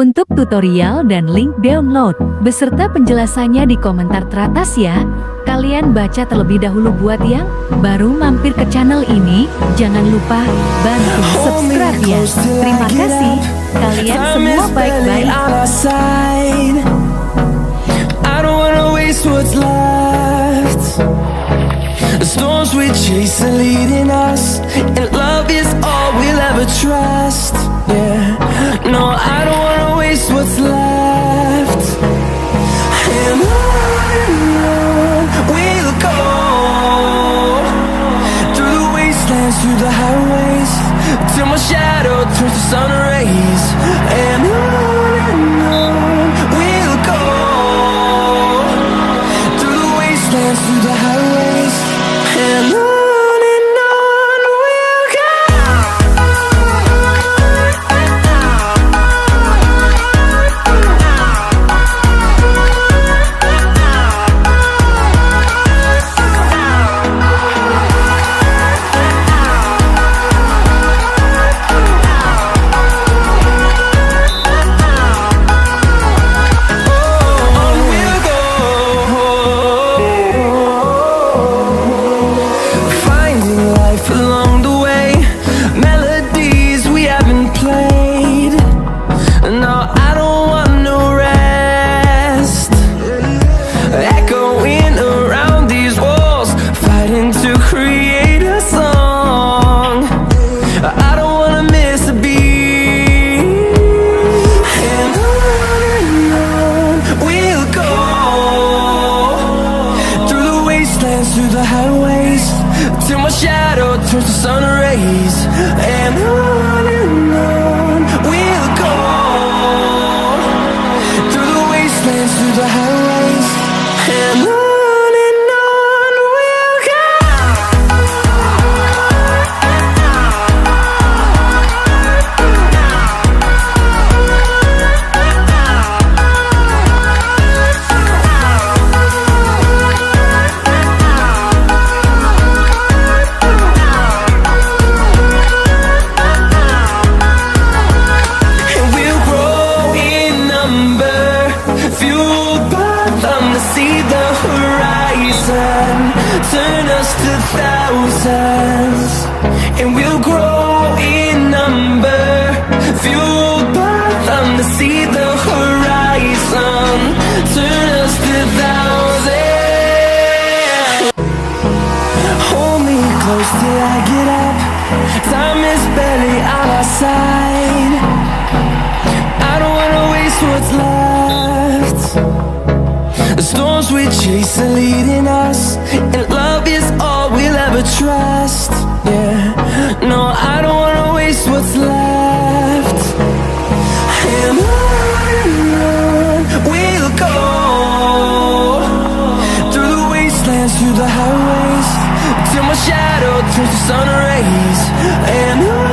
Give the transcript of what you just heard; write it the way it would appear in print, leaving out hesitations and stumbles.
Untuk tutorial dan link download, beserta penjelasannya di komentar teratas ya. Kalian baca terlebih dahulu. Buat yang baru mampir ke channel ini, jangan lupa bantu subscribe ya. Terima kasih, kalian semua baik-baik. The storms we chase are leading us, and love is all we'll ever trust. Yeah, no, I don't wanna waste what's left. And on we'll go, through the wastelands, through the highways, till my shadow turns to sun rays. And on we'll go, through the wastelands, through the highways. And on we'll go. Through the highways, till my shadow turns to sun rays. And on we'll go, through the wastelands, through the highways. And on we'll go. Turn us to thousands, and we'll grow in number, fueled by them to see the horizon. Turn us to thousands. Hold me close till I get up. Time is barely on our side. I don't wanna waste what's left. The storms we chase are leading us, and love is all we'll ever trust. Yeah, no, I don't wanna waste what's left. And on we'll go, through the wastelands, through the highways, till my shadow turns to sun rays. And on